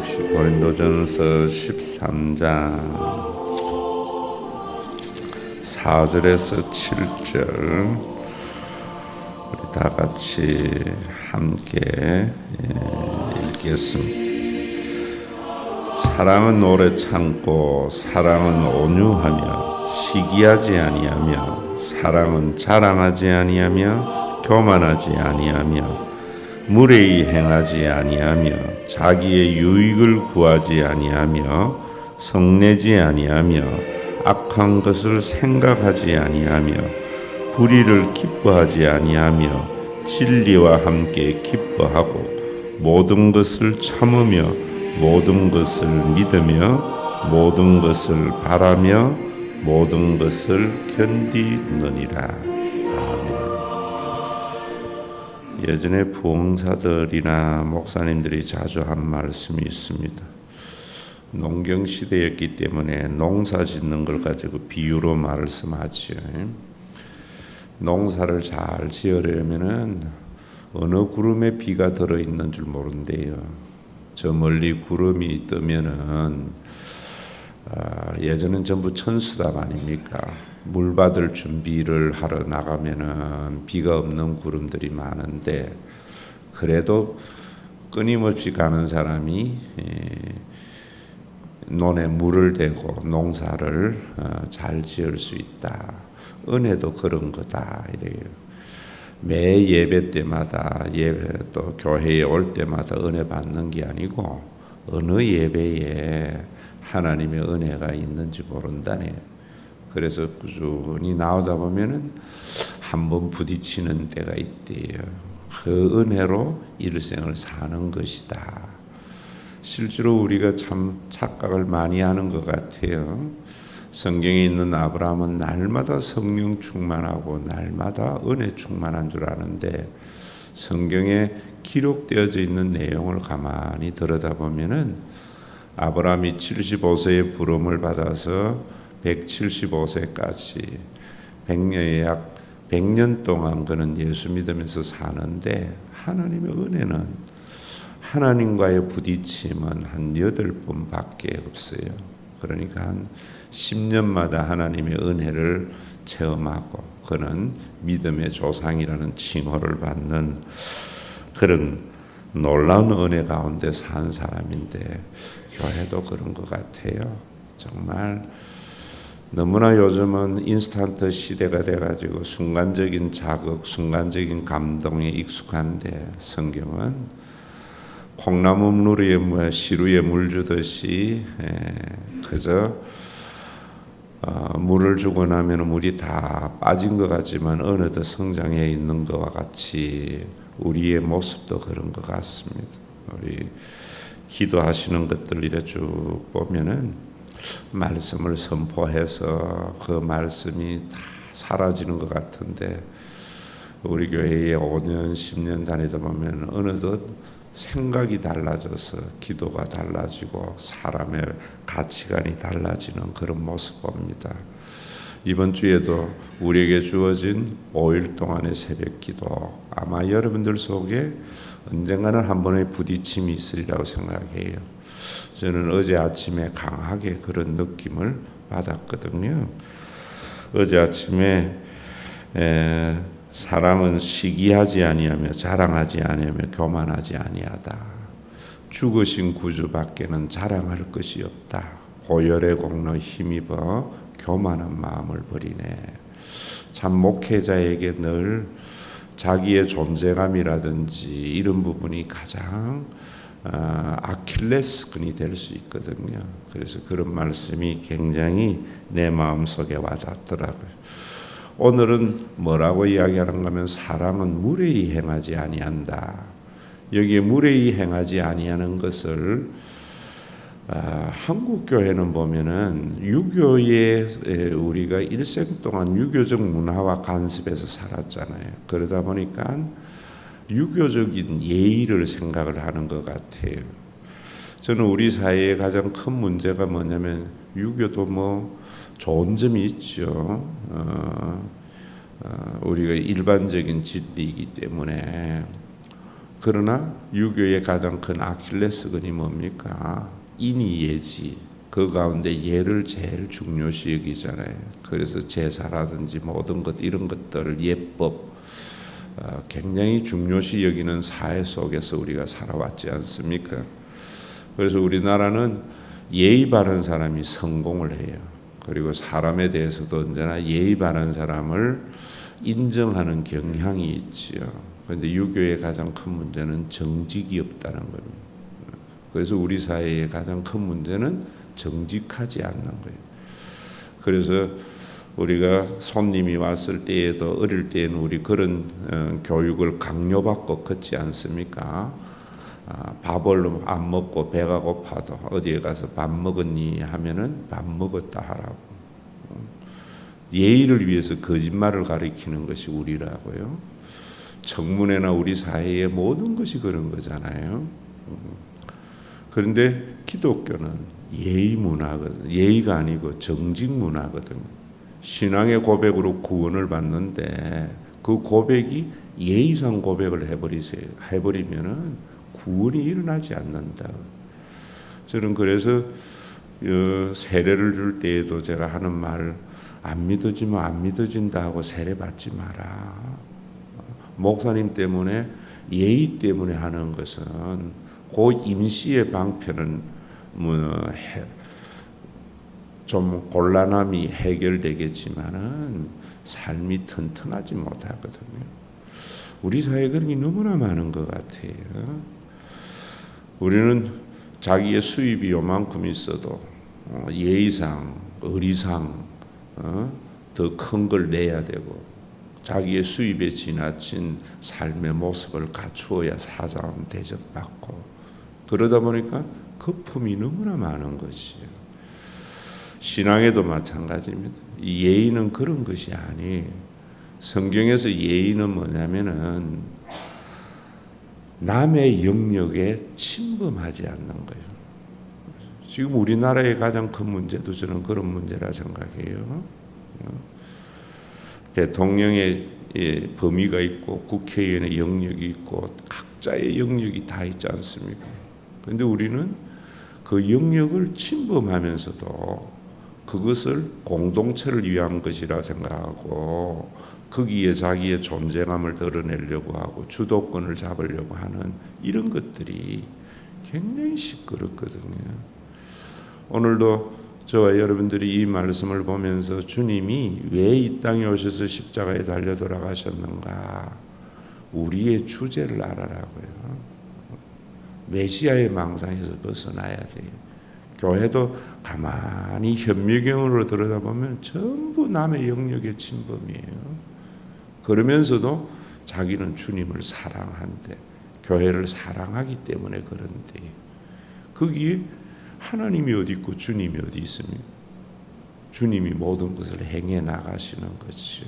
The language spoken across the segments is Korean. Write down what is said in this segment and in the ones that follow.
역시 고린도전서 13장 4절에서 7절 우리 다 같이 함께 읽겠습니다. 사랑은 오래 참고 사랑은 온유하며 시기하지 아니하며 사랑은 자랑하지 아니하며 교만하지 아니하며 무례히 행하지 아니하며 자기의 유익을 구하지 아니하며 성내지 아니하며 악한 것을 생각하지 아니하며 불의를 기뻐하지 아니하며 진리와 함께 기뻐하고 모든 것을 참으며 모든 것을 믿으며 모든 것을 바라며 모든 것을 견디느니라. 예전에 부흥사들이나 목사님들이 자주 한 말씀이 있습니다. 농경 시대였기 때문에 농사 짓는 걸 가지고 비유로 말씀하지요. 농사를 잘 지으려면은 어느 구름에 비가 들어 있는 줄 모른대요. 저 멀리 구름이 뜨면은 예전엔 전부 천수답 아닙니까? 물 받을 준비를 하러 나가면은 비가 없는 구름들이 많은데 그래도 끊임없이 가는 사람이 논에 물을 대고 농사를 잘 지을 수 있다. 은혜도 그런 거다 이래요. 매 예배 때마다 또 교회에 올 때마다 은혜 받는 게 아니고 어느 예배에 하나님의 은혜가 있는지 모른다네. 그래서 꾸준히 나오다 보면은 한번 부딪히는 때가 있대요. 그 은혜로 일생을 사는 것이다. 실제로 우리가 참 착각을 많이 하는 것 같아요. 성경에 있는 아브라함은 날마다 성령 충만하고 날마다 은혜 충만한 줄 아는데 성경에 기록되어져 있는 내용을 가만히 들여다보면은 아브라함이 75세의 부름을 받아서 175세까지 100년에 약 100년 동안 그는 예수 믿으면서 사는데 하나님의 은혜는 하나님과의 부딪힘은 한 8번밖에 없어요. 그러니까 한 10년마다 하나님의 은혜를 체험하고 그는 믿음의 조상이라는 칭호를 받는 그런 놀라운 은혜 가운데 산 사람인데 교회도 그런 것 같아요. 정말 너무나 요즘은 인스턴트 시대가 돼가지고 순간적인 자극, 순간적인 감동에 익숙한데 성경은 콩나물 시루에 물 주듯이 그저 물을 주고 나면 물이 다 빠진 것 같지만 어느덧 성장해 있는 것과 같이 우리의 모습도 그런 것 같습니다. 우리 기도하시는 것들 이래 쭉 보면은 말씀을 선포해서 그 말씀이 다 사라지는 것 같은데 우리 교회에 5년, 10년 다니다 보면 어느덧 생각이 달라져서 기도가 달라지고 사람의 가치관이 달라지는 그런 모습 봅니다. 이번 주에도 우리에게 주어진 5일 동안의 새벽 기도 아마 여러분들 속에 언젠가는 한 번의 부딪힘이 있으리라고 생각해요. 저는 어제 아침에 강하게 그런 느낌을 받았거든요. 어제 아침에 사랑은 시기하지 아니하며 자랑하지 아니하며 교만하지 아니하다. 죽으신 구주밖에는 자랑할 것이 없다. 고열의 공로 힘입어 교만한 마음을 버리네. 참 목회자에게 늘 자기의 존재감이라든지 이런 부분이 가장 아킬레스건이 될 수 있거든요. 그래서 그런 말씀이 굉장히 내 마음속에 와닿더라고요. 오늘은 뭐라고 이야기하는가 하면 사랑은 무례히 행하지 아니한다. 여기에 무례히 행하지 아니하는 것을 한국 교회는 보면은 유교에 우리가 일생 동안 유교적 문화와 간섭에서 살았잖아요. 그러다 보니까 유교적인 예의를 생각을 하는 것 같아요. 저는 우리 사회의 가장 큰 문제가 뭐냐면 유교도 뭐 좋은 점이 있죠. 우리가 일반적인 진리이기 때문에 그러나 유교의 가장 큰 아킬레스건이 뭡니까? 인이 예지. 그 가운데 예를 제일 중요시 여기잖아요. 그래서 제사라든지 모든 것 이런 것들을 예법 굉장히 중요시 여기는 사회 속에서 우리가 살아왔지 않습니까? 그래서 우리나라는 예의 바른 사람이 성공을 해요. 그리고 사람에 대해서도 언제나 예의 바른 사람을 인정하는 경향이 있지요. 그런데 유교의 가장 큰 문제는 정직이 없다는 겁니다. 그래서 우리 사회의 가장 큰 문제는 정직하지 않는 거예요. 그래서 우리가 손님이 왔을 때에도 어릴 때에는 우리 그런 교육을 강요받고 컸지 않습니까? 밥을 안 먹고 배가 고파도 어디에 가서 밥 먹었니 하면은 밥 먹었다 하라고. 예의를 위해서 거짓말을 가리키는 것이 우리라고요. 청문회나 우리 사회의 모든 것이 그런 거잖아요. 그런데 기독교는 예의 문화거든. 예의가 아니고 정직 문화거든요. 신앙의 고백으로 구원을 받는데 그 고백이 예의상 고백을 해버리면은 구원이 일어나지 않는다. 저는 그래서 세례를 줄 때에도 제가 하는 말, 안 믿어지면 안 믿어진다 하고 세례 받지 마라. 목사님 때문에 예의 때문에 하는 것은 그 임시의 방편은 좀 곤란함이 해결되겠지만은 삶이 튼튼하지 못하거든요. 우리 사회에 그런 게 너무나 많은 것 같아요. 우리는 자기의 수입이 요만큼 있어도 예의상, 의리상 더 큰 걸 내야 되고 자기의 수입에 지나친 삶의 모습을 갖추어야 사자음 대접받고 그러다 보니까 거품이 너무나 많은 것이에요. 신앙에도 마찬가지입니다. 이 예의는 그런 것이 아니에요. 성경에서 예의는 뭐냐면은 남의 영역에 침범하지 않는 거예요. 지금 우리나라의 가장 큰 문제도 저는 그런 문제라 생각해요. 대통령의 범위가 있고 국회의원의 영역이 있고 각자의 영역이 다 있지 않습니까? 그런데 우리는 그 영역을 침범하면서도 그것을 공동체를 위한 것이라 생각하고 거기에 자기의 존재감을 드러내려고 하고 주도권을 잡으려고 하는 이런 것들이 굉장히 시끄럽거든요. 오늘도 저와 여러분들이 이 말씀을 보면서 주님이 왜 이 땅에 오셔서 십자가에 달려 돌아가셨는가 우리의 주제를 알아라고요. 메시아의 망상에서 벗어나야 돼요. 교회도 가만히 현미경으로 들여다보면 전부 남의 영역의 침범이에요. 그러면서도 자기는 주님을 사랑한대. 교회를 사랑하기 때문에 그런데 거기에 하나님이 어디 있고 주님이 어디 있습니까? 주님이 모든 것을 행해 나가시는 것이죠.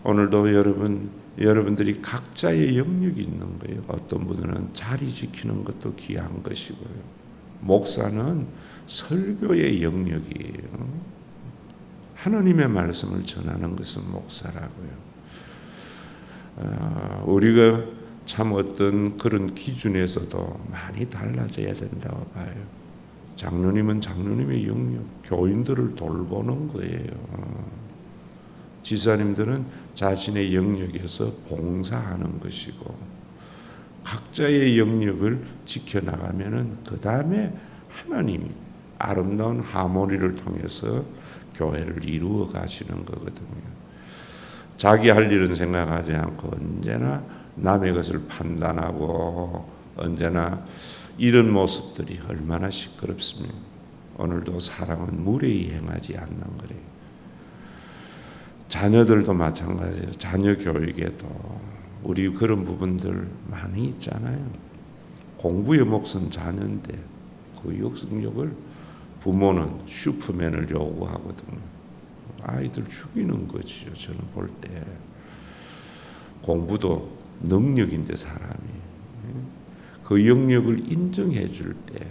오늘도 여러분들이 각자의 영역이 있는 거예요. 어떤 분들은 자리 지키는 것도 귀한 것이고요. 목사는 설교의 영역이에요. 하나님의 말씀을 전하는 것은 목사라고요. 우리가 참 어떤 그런 기준에서도 많이 달라져야 된다고 봐요. 장로님은 장로님의 영역, 교인들을 돌보는 거예요. 지사님들은 자신의 영역에서 봉사하는 것이고 각자의 영역을 지켜나가면은 그 다음에 하나님이 아름다운 하모니를 통해서 교회를 이루어 가시는 거거든요. 자기 할 일은 생각하지 않고 언제나 남의 것을 판단하고 언제나 이런 모습들이 얼마나 시끄럽습니까? 오늘도 사랑은 무례히 행하지 않는 거래요. 자녀들도 마찬가지예요. 자녀 교육에도 우리 그런 부분들 많이 있잖아요. 공부의 몫은 자녀인데 그 역성력을 부모는 슈퍼맨을 요구하거든요. 아이들 죽이는 거지요. 저는 볼 때 공부도 능력인데 사람이 그 영역을 인정해 줄 때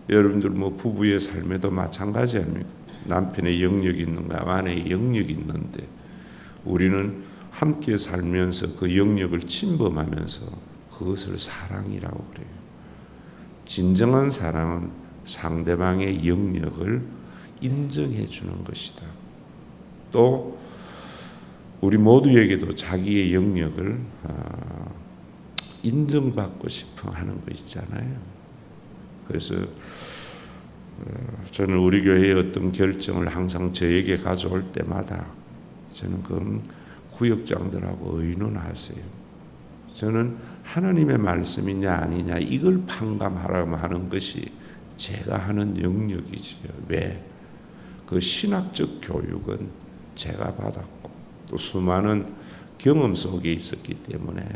여러분들 뭐 부부의 삶에도 마찬가지 아닙니까? 남편의 영역이 있는가 아내의 영역이 있는데 우리는 함께 살면서 그 영역을 침범하면서 그것을 사랑이라고 그래요. 진정한 사랑은 상대방의 영역을 인정해 주는 것이다. 또 우리 모두에게도 자기의 영역을 인정받고 싶어 하는 거 있잖아요. 그래서 저는 우리 교회의 어떤 결정을 항상 저에게 가져올 때마다 저는 그건 구역장들하고 의논하세요. 저는 하나님의 말씀이냐 아니냐 이걸 판가하라고 하는 것이 제가 하는 영역이지요. 왜? 그 신학적 교육은 제가 받았고 또 수많은 경험 속에 있었기 때문에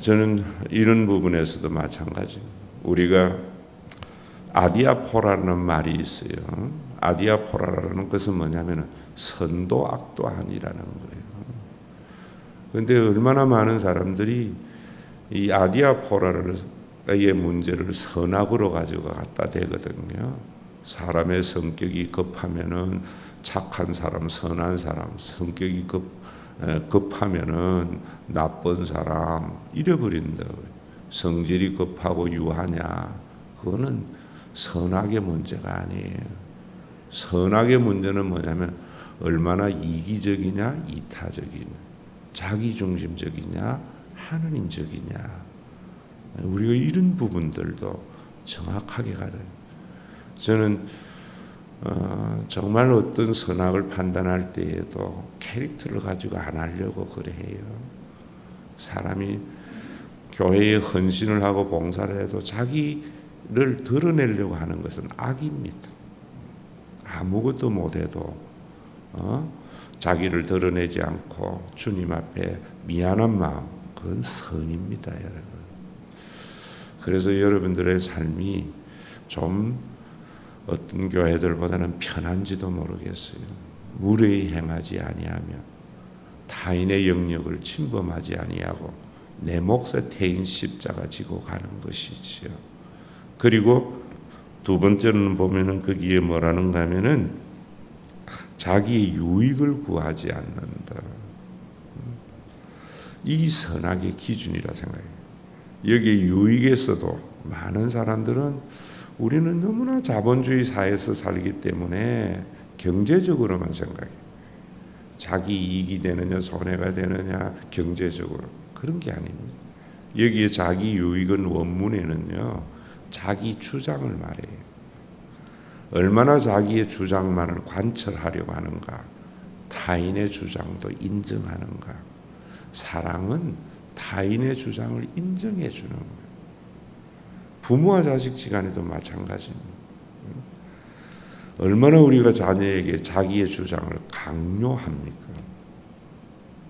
저는 이런 부분에서도 마찬가지. 우리가 아디아포라는 말이 있어요. 아디아포라라는 것은 뭐냐면 선도 악도 아니라는 거예요. 그런데 얼마나 많은 사람들이 이 아디아포라의 문제를 선악으로 가지고 갖다 대거든요. 사람의 성격이 급하면은 착한 사람, 선한 사람, 성격이 급하면은 나쁜 사람 잃어버린다고요. 성질이 급하고 유하냐? 그거는 선악의 문제가 아니에요. 선악의 문제는 뭐냐면 얼마나 이기적이냐, 이타적이냐, 자기중심적이냐, 하느님적이냐. 우리가 이런 부분들도 정확하게 가야 돼요. 저는 정말 어떤 선악을 판단할 때에도 캐릭터를 가지고 안 하려고 그래요. 사람이 교회에 헌신을 하고 봉사를 해도 자기를 드러내려고 하는 것은 악입니다. 아무것도 못해도 자기를 드러내지 않고 주님 앞에 미안한 마음, 그건 선입니다, 여러분. 그래서 여러분들의 삶이 좀 어떤 교회들보다는 편한지도 모르겠어요. 무례히 행하지 아니하며 타인의 영역을 침범하지 아니하고 내 몫에 태인 십자가 지고 가는 것이지요. 그리고 두 번째는 보면은 거기에 뭐라는가 하면은 자기의 유익을 구하지 않는다. 이 선악의 기준이라 생각해요. 여기 유익에서도 많은 사람들은 우리는 너무나 자본주의 사회에서 살기 때문에 경제적으로만 생각해요. 자기 이익이 되느냐 손해가 되느냐 경제적으로 그런 게 아닙니다. 여기에 자기 유익은 원문에는요 자기 주장을 말해요. 얼마나 자기의 주장만을 관철하려고 하는가, 타인의 주장도 인정하는가. 사랑은 타인의 주장을 인정해 주는 거예요. 부모와 자식 시간에도 마찬가지입니다. 얼마나 우리가 자녀에게 자기의 주장을 강요합니까?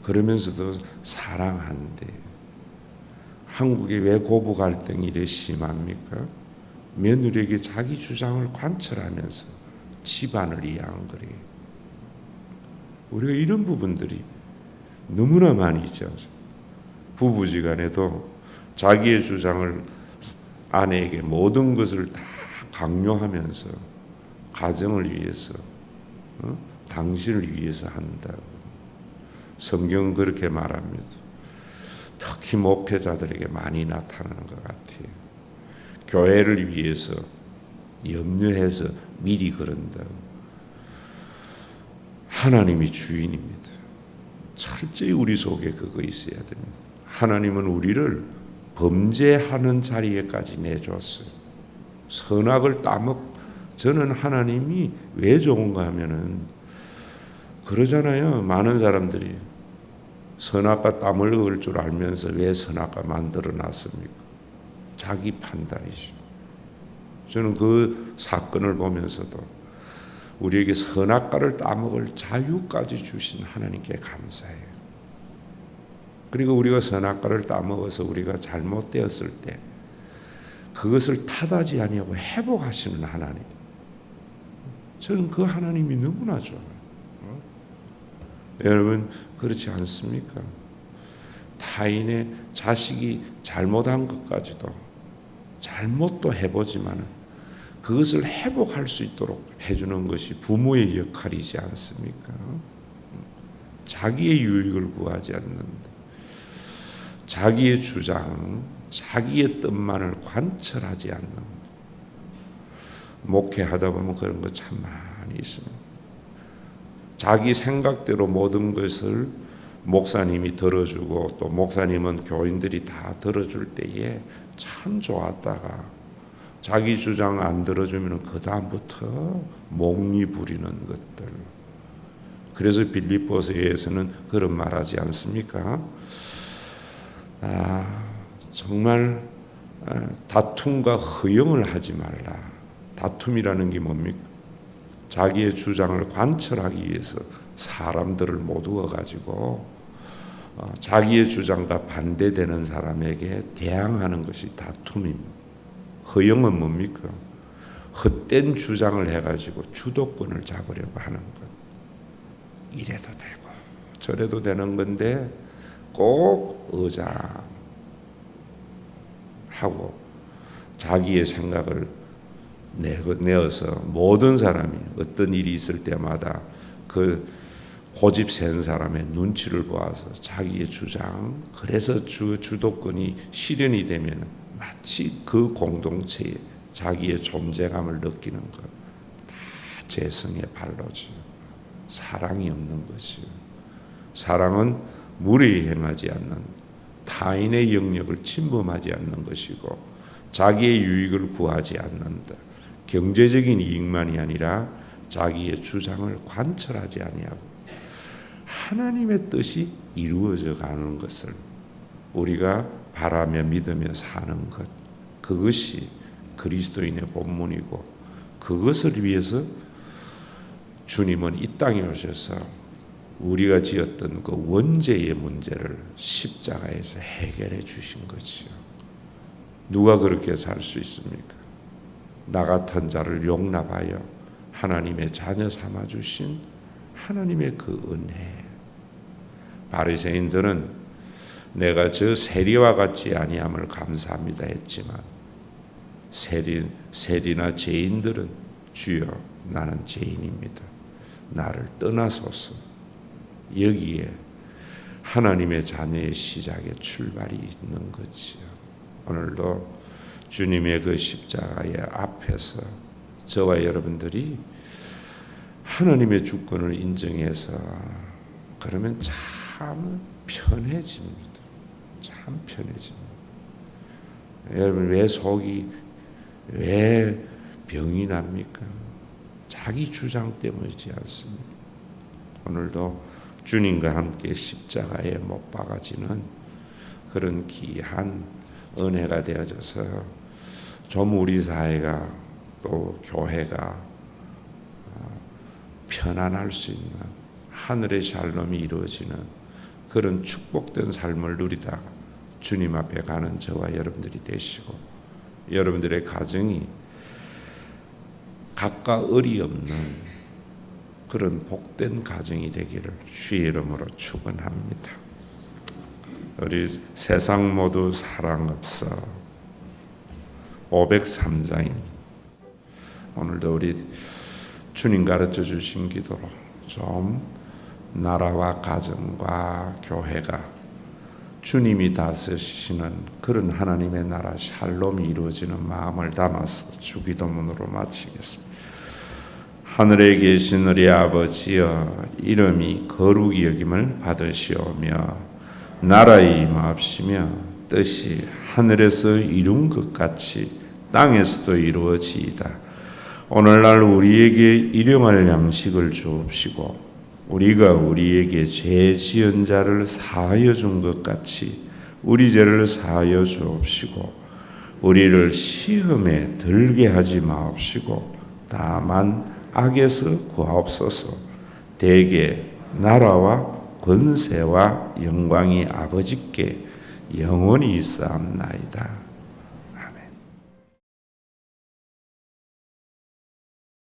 그러면서도 사랑한대. 한국에 왜 고부 갈등이 이래 심합니까? 며느리에게 자기 주장을 관철하면서 집안을 이해한 거래요. 우리가 이런 부분들이 너무나 많이 있지 않습니까? 부부지간에도 자기의 주장을 아내에게 모든 것을 다 강요하면서 가정을 위해서 당신을 위해서 한다고 성경은 그렇게 말합니다. 특히 목회자들에게 많이 나타나는 것 같아요. 교회를 위해서 염려해서 미리 그런다고. 하나님이 주인입니다. 철저히 우리 속에 그거 있어야 됩니다. 하나님은 우리를 범죄하는 자리에까지 내줬어요. 선악을 저는 하나님이 왜 좋은가 하면은 그러잖아요. 많은 사람들이 선악과 땀을 흘릴 줄 알면서 왜 선악과 만들어 놨습니까? 자기 판단이죠. 저는 그 사건을 보면서도 우리에게 선악과를 따먹을 자유까지 주신 하나님께 감사해요. 그리고 우리가 선악과를 따먹어서 우리가 잘못되었을 때 그것을 탓하지 아니하고 회복하시는 하나님. 저는 그 하나님이 너무나 좋아요. 여러분 그렇지 않습니까? 타인의 자식이 잘못한 것까지도 잘못도 해보지만 그것을 회복할 수 있도록 해주는 것이 부모의 역할이지 않습니까? 자기의 유익을 구하지 않는다. 자기의 주장, 자기의 뜻만을 관철하지 않는 것. 목회하다 보면 그런 거 참 많이 있습니다. 자기 생각대로 모든 것을 목사님이 들어주고 또 목사님은 교인들이 다 들어줄 때에 참 좋았다가 자기 주장 안 들어주면 그 다음부터 목리 부리는 것들. 그래서 빌립보서에서는 그런 말하지 않습니까? 정말 다툼과 허영을 하지 말라. 다툼이라는 게 뭡니까? 자기의 주장을 관철하기 위해서 사람들을 모두어 가지고 자기의 주장과 반대되는 사람에게 대항하는 것이 다툼입니다. 허영은 뭡니까? 헛된 주장을 해가지고 주도권을 잡으려고 하는 것. 이래도 되고 저래도 되는 건데 꼭 의장하고 자기의 생각을 내어서 모든 사람이 어떤 일이 있을 때마다 그 고집 센 사람의 눈치를 보아서 자기의 주장, 그래서 주도권이 실현이 되면 마치 그 공동체에 자기의 존재감을 느끼는 것, 다 재성의 발로지. 사랑이 없는 것이요. 사랑은 무례히 행하지 않는, 타인의 영역을 침범하지 않는 것이고 자기의 유익을 구하지 않는다. 경제적인 이익만이 아니라 자기의 주장을 관철하지 아니하고 하나님의 뜻이 이루어져 가는 것을 우리가 바라며 믿으며 사는 것, 그것이 그리스도인의 본문이고 그것을 위해서 주님은 이 땅에 오셔서 우리가 지었던 그 원죄의 문제를 십자가에서 해결해 주신 거지요. 누가 그렇게 살 수 있습니까? 나 같은 자를 용납하여 하나님의 자녀 삼아 주신 하나님의 그 은혜. 바리새인들은 내가 저 세리와 같지 아니함을 감사합니다 했지만 세리나 죄인들은 주여 나는 죄인입니다. 나를 떠나소서. 여기에 하나님의 자녀의 시작의 출발이 있는 거지요. 오늘도 주님의 그 십자가의 앞에서 저와 여러분들이 하나님의 주권을 인정해서 그러면 참 편해집니다. 참 편해집니다. 여러분 왜 속이 왜 병이 납니까? 자기 주장 때문이지 않습니다. 오늘도 주님과 함께 십자가에 못 박아지는 그런 귀한 은혜가 되어져서 좀 우리 사회가 또 교회가 편안할 수 있는 하늘의 샬롬이 이루어지는 그런 축복된 삶을 누리다가 주님 앞에 가는 저와 여러분들이 되시고 여러분들의 가정이 각각 의리 없는 그런 복된 가정이 되기를 주의 이름으로 축원합니다. 우리 세상 모두 사랑 없어 503장입니다. 오늘도 우리 주님 가르쳐 주신 기도로 좀 나라와 가정과 교회가 주님이 다스리시는 그런 하나님의 나라 샬롬이 이루어지는 마음을 담아서 주기도문으로 마치겠습니다. 하늘에 계신 우리 아버지여, 이름이 거룩히 여김을 받으시오며 나라에 임하옵시며 뜻이 하늘에서 이룬 것 같이 땅에서도 이루어지이다. 오늘날 우리에게 일용할 양식을 주옵시고 우리가 우리에게 죄 지은 자를 사하여 준 것 같이 우리 죄를 사하여 주옵시고 우리를 시험에 들게 하지 마옵시고 다만 악에서 구하옵소서. 대개 나라와 권세와 영광이 아버지께 영원히 있사옵나이다.